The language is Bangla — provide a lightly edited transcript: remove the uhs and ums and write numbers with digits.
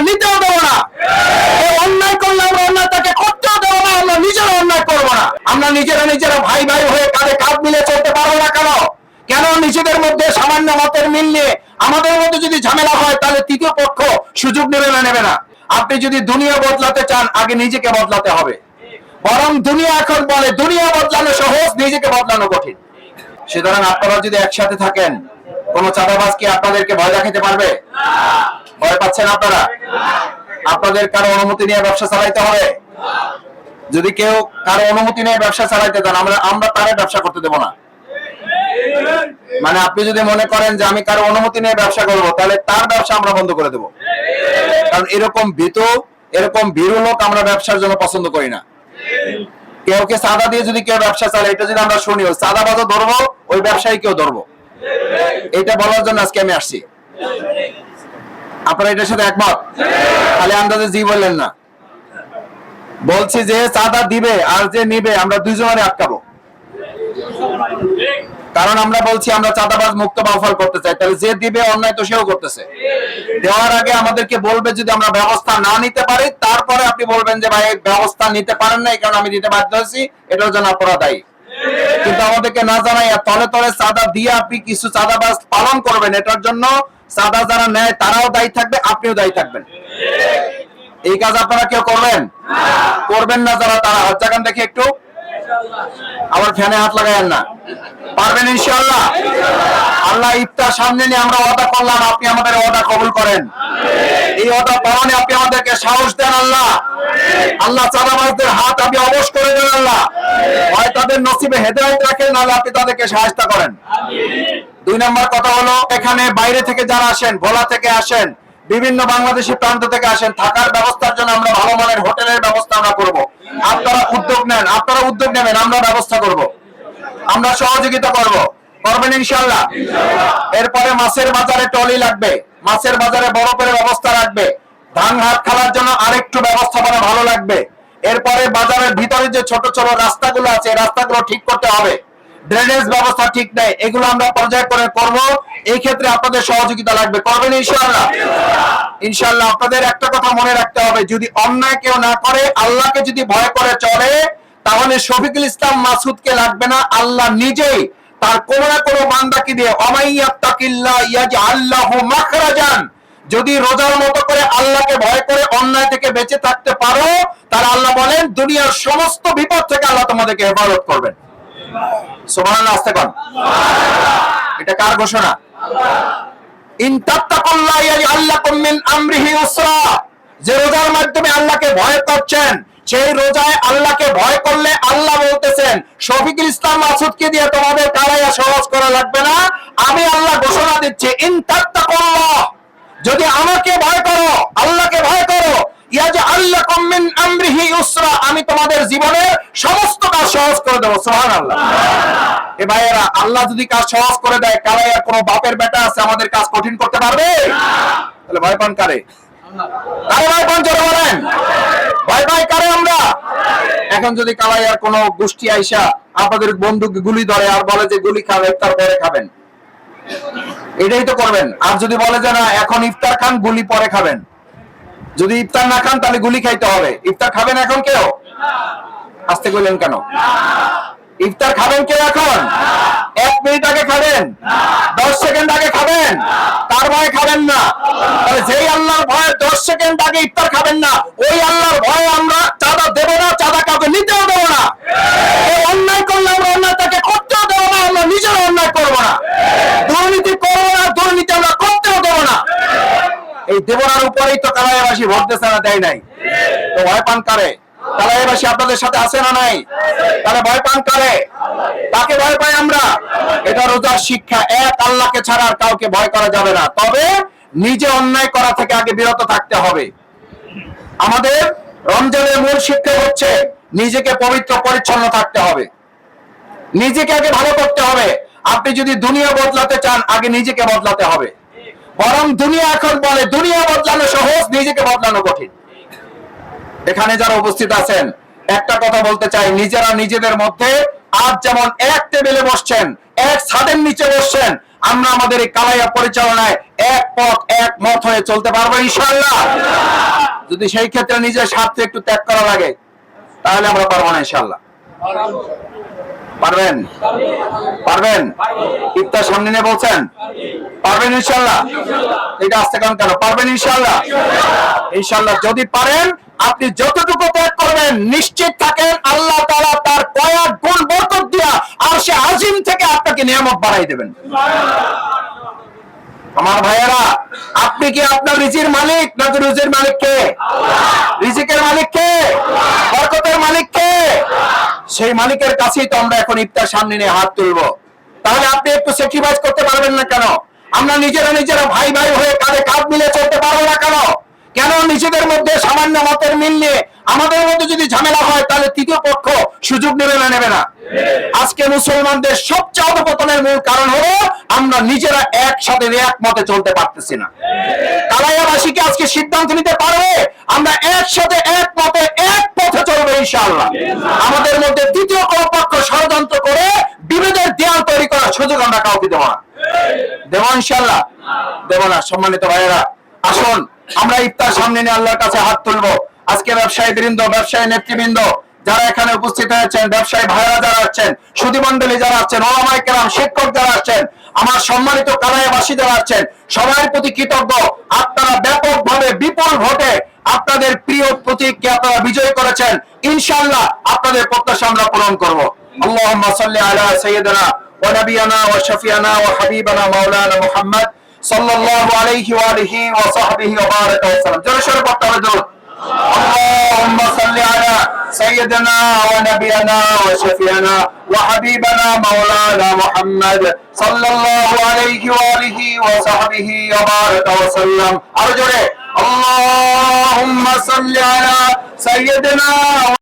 নিতেও দেবো না। অন্যায় করলে আমরা অন্যায় তাকে করতেও দেবো না, আমরা নিজেরা অন্যায় করবো না। আমরা নিজেরা ভাই ভাই হয়ে কাঁধে কাঁধ মিলে চলতে পারবো না কেন? কেন নিজেদের মধ্যে সামান্য মতের মিল নিয়ে আমাদের মধ্যে যদি ঝামেলা হয়, তাহলে তৃতীয় পক্ষ সুযোগ নেবে না। আপনি যদি দুনিয়া বদলাতে চান, আগে নিজেকে বদলাতে হবে। বরং দুনিয়া এখন বলে দুনিয়া বদলানো সহজ, নিজেকে বদলানো কঠিন। সুতরাং আপনারা যদি একসাথে থাকেন, কোন চাঁদাবাজ কি আপনাদেরকে ভয় দেখাতে পারবে? ভয় পাচ্ছেন আপনারা? আপনাদের কারো অনুমতি নিয়ে ব্যবসা চালাইতে হবে। যদি কেউ কারো অনুমতি নিয়ে ব্যবসা চালাইতে চান, আমরা তারে ব্যবসা করতে দেব না। মানে আপনি যদি মনে করেন যে আমি কারো অনুমতি নিয়ে ব্যবসা করব, তাহলে তার ব্যবসা আমরা বন্ধ করে দেব। কারণ এরকম ভীরু লোক আমরা ব্যবসার জন্য পছন্দ করি না। কেউকে চাঁদা দিয়ে যদি কেউ ব্যবসা চালায়, এটা যদি আমরা শুনি, ওই চাঁদাবাজও ধরবো, ওই ব্যবসায়ীকেও ধরবো। এটা বলার জন্য আজকে আমি আসছি। আপনারা এটার সাথে একমত? খালি আন্দাজে জি বললেন না। বলছি যে চাঁদা দিবে আর যে নিবে, আমরা দুইজনে আটকাবো। কারণ আমরা বলছি আমরা চাঁদাবাজ মুক্ত বাউফল করতে চাই, তাহলে যে দিবে অন্যায় তো সেও করতেছে। দেওয়ার আগে আমাদেরকে বলবে, যদি আমরা ব্যবস্থা না নিতে পারি, তারপরে আপনি বলবেন যে ভাই ব্যবস্থা নিতে পারেন না, এই কারণে আমি দিতে বাধ্য হয়েছি, এটার জন্য আপনারা দায়ী। কিন্তু আমাদেরকে না জানাই তলে তলে চাঁদা দিয়ে আপনি কিছু চাঁদাবাজ পালন করবেন, এটার জন্য চাঁদা যারা নেয় তারাও দায়ী থাকবে, আপনিও দায়ী থাকবেন। এই কাজ আপনারা কেউ করবেন না যারা, তারা হাত জাগান দেখে একটু। আবার ফ্যানে হাত লাগায়েন না। পারবেন ইনশাআল্লাহ? আল্লাহ ইফতার সামনে নিয়ে আমরা ওয়াদা করলাম, আপনি আমাদের ওয়াদা কবুল করেন। এই ওয়াদা পালনে আপনি আমাদেরকে সাহস দেন আল্লাহ। আল্লাহ চাঁদাবাজদের হাত আপনি অবশ করে দেন আল্লাহ। হয় তাদের নসিবে হেদায়েত রাখেন, নাহলে আপনি তাদেরকে সাহায্য করেন। 2 নম্বর কথা হলো, এখানে বাইরে থেকে যারা আসেন, ভোলা থেকে আসেন, বিভিন্ন বাংলাদেশের প্রান্ত থেকে আসেন, থাকার ব্যবস্থার জন্য আমরা ভালো মানের হোটেলের ব্যবস্থা আমরা করব। আপনারা উদ্যোগ নেবেন, আমরা ব্যবস্থা করব, আমরা সহযোগিতা করব। করবেন ইনশাআল্লাহ? এরপরে মাছের বাজারে টলি লাগবে, মাছের বাজারে বরফের ব্যবস্থা রাখবে, ধান হাট খেলার জন্য আরেকটু ব্যবস্থাপনা ভালো লাগবে। এরপরে বাজারের ভিতরে যে ছোট ছোট রাস্তাগুলো আছে, রাস্তাগুলো ঠিক করতে হবে। ড্রেনেজ ব্যবস্থা ঠিক নেই, এগুলো আমরা পর্যায় করে করব। এই ক্ষেত্রে আপনাদের সহযোগিতা লাগবে। করবেন ইনশাআল্লাহ? ইনশাআল্লাহ। আপনাদের একটা কথা মনে রাখতে হবে, যদি অন্যায় কেউ না করে, আল্লাহকে যদি ভয় করে চলে, তাহলে শফিকুল ইসলাম মাসুদকে লাগবে না, আল্লাহ নিজেই তার কোনো না কোনো বান্দাকে দিয়ে অমাইয়াত্তাকিল্লাহ ইয়াজআল লাহু মাখরাজান, যদি রোজার মতো করে আল্লাহকে ভয় করে অন্যায় থেকে বেঁচে থাকতে পারো, তাহলে আল্লাহ বলেন দুনিয়ার সমস্ত বিপদ থেকে আল্লাহ তোমাদেরকে হেফাজত করবেন। সুবহানাল্লাহ। আস্তে কোন। এটা কার ঘোষণা? ইন তাত্তাকুল্লাহ ইয়াজআল লাকুম মিন আমরিহি ইউসরা। যে রোজার মাধ্যমে আল্লাহকে ভয় করছেন, সেই রোজায় আল্লাহকে ভয় করলে আল্লাহ বলতেছেন শফিকুল ইসলাম মাসুদকে দিয়ে তোমাদের কারাইয়া সহজ করা লাগবে না। আমি আল্লাহ ঘোষণা দিচ্ছি, ইন তাত্তাকুল্লাহ, যদি আমাকে ভয় করো, আল্লাহকে ভয় করো, ইয়াজআল লাকুম মিন আমরিহি ইউসরা, আমি তোমাদের জীবনের সমস্ত কাজ সহজ করে দেব। সুবহানাল্লাহ। এ ভাইয়েরা, আল্লাহ যদি কাজ সহজ করে দেয়, কারাইয়ার কোনো বাপের বেটা আছে আমাদের কাজ কঠিন করতে পারবে? তাহলে ভয় পান কারে? ভয় পান জোরে বলেন। ভয় পাই কারে আমরা? এখন যদি কালাইয়ার কোন গোষ্ঠী আইসা আপনাদের বন্দুক গুলি ধরে আর বলে যে গুলি খাবে, ইফতার পরে খাবেন, এটাই তো করবেন। আর যদি বলে যে না এখন ইফতার খান, গুলি পরে খাবেন, যদি ইফতার না খান তাহলে গুলি খাইতে হবে, ইফতার খাবেন এখন কেউ? আসতে কইলেন কেন? ইফতার খাবেন কেউ এখন? 1 মিনিট আগে খাবেন, 10 সেকেন্ড আগে খাবেন, তার ভয়ে খাবেন না। তাহলে যেই আল্লাহর ভয়ে 10 সেকেন্ড আগে ইফতার খাবেন না, ওই আল্লাহর ভয়ে আমরা চাঁদা দেব না, চাঁদা কাউকে নিতেও দেব না। এই অন্যায় করলে আমরা অন্যায় তাকে করতেও দেব না, আমরা নিজেরা অন্যায় করবো না। দুর্নীতি করবো না, দুর্নীতি আমরা করতেও দেব না। এই দেবনার উপরেই তো কালাইয়াবাসী ভোট দিয়েছে না, দেয় নাই। তো ভয় পান কারে? কালাইয়াবাসী আপনাদের সাথে আছে না নাই? তাহলে ভয় পান কারে? তাকে ভয় পাই আমরা। এটা রোজার শিক্ষা, এক আল্লাহকে ছাড়া আর কাউকে ভয় করা যাবে না। তবে নিজে অন্যায় করা থেকে আগে বিরত থাকতে হবে। আমাদের রমজানের মূল শিক্ষা হচ্ছে নিজেকে পবিত্র পরিচ্ছন্ন থাকতে হবে, নিজেকে আগে ভালো করতে হবে। আপনি যদি দুনিয়া বদলাতে চান, আগে নিজেকে বদলাতে হবে। বরং দুনিয়া এখন বলে দুনিয়া বদলানো সহজ, নিজেকে বদলানো কঠিন। এখানে যারা উপস্থিত আছেন, একটা কথা বলতে চাই, নিজেরা নিজেদের মধ্যে আজ যেমন এক টেবিলে বসছেন, এক ছাদের নিচে বসছেন, আমরা আমাদের এই কালাইয়া পরিচালনায় এক পথ এক মত হয়ে চলতে পারবো ইনশাআল্লাহ। যদি সেই ক্ষেত্রে নিজের স্বার্থে একটু ত্যাগ করা লাগে তাহলে আমরা পারবো না ইনশাআল্লাহ। পারবেন? পারবেন? ইফতার সামনে নিয়ে বলছেন পারবেন ইনশাআল্লাহ। এটা আসতে কারণ কেন পারবেন ইনশাআল্লাহ? ইনশাআল্লাহ যদি পারেন, আপনি যতটুকু ত্যাগ করবেন নিশ্চিত থাকেন আল্লাহ তাআলা তার কয়েক গুণ বরকত দিয়া আরশে আজিম থেকে আপনাকে নিয়ামত বাড়াই দেবেন। আমার ভাইয়েরা, আপনি কি আপনার রিজির মালিক নাকি রুজির মালিক কে? রিজিকের মালিক কে? বরকতের মালিক কে? সেই মালিকের কাছেই তো আমরা এখন ইফতার সামনে নিয়ে হাত তুলবো। তাহলে আপনি একটু স্যাক্রিফাইস করতে পারবেন না কেন? আমরা নিজেরা ভাই ভাই হয়ে কাঁধে কাঁধ মিলে চলতে পারবো না কেন? কেন নিজেদের মধ্যে সামান্য মতের মিল নিয়ে আমাদের মধ্যে যদি ঝামেলা হয় তাহলে তৃতীয় পক্ষ সুযোগ নেবে না নেবে না? আজকে মুসলমানদের সবচেয়ে অধপতনের মূল কারণ হলো আমরা নিজেরা একসাথে একমতে চলতে পারতেছি না। কালাইয়াবাসীকে আজকে সিদ্ধান্ত নিতে পারবে আমরা একসাথে একমতে এক পথে চলবো ইনশাআল্লাহ। আমাদের মধ্যে তৃতীয় কোন পক্ষ ষড়যন্ত্র করে বিভেদের দেয়াল তৈরি করার সুযোগ আমরা কাউকে দেব না। দেব ইনশাআল্লাহ? দেব না। সম্মানিত ভাইয়েরা, আসুন আমরা ইফতার সামনে নিয়ে আল্লাহর কাছে হাত তুলবো। আজকে ব্যবসায়ী বৃন্দ, ব্যবসায়ী নেতৃবৃন্দ যারা এখানে উপস্থিত হয়েছেন, ব্যবসায়ী ভাইরা যারা আছেন, সুধী মন্ডলী যারা আছেন, ওলামায়ে কেরাম, শিক্ষক যারা আছেন, আমার সম্মানিত কালাইয়াবাসী যারা আছেন, সবার প্রতি কৃতজ্ঞ। আপনারা ব্যাপকভাবে বিপুল ভোটে আপনাদের প্রিয় প্রতীককে আপনারা বিজয়ী করেছেন। ইনশাআল্লাহ আপনাদের প্রত্যাশা আমরা পূরণ করব। আল্লাহুম্মা সাল্লি আলা সাইয়্যিদিনা ওয়া নাবিয়িনা ওয়া শাফিয়ানা ওয়া হাবিবানা মাওলানা মুহাম্মদ সাল্লাল্লাহু আলাইহি ওয়া আলিহি ওয়া সাহবিহি ওয়া বারাকা ওয়া সাল্লাম। জোরে সোরে পড়তে হবে দরুদ। اللهم صل على سيدنا ونبينا وشفيعنا وحبيبنا مولانا محمد صلى الله عليه وآله وصحبه وبارك وسلم. أرجو اللهم صل على سيدنا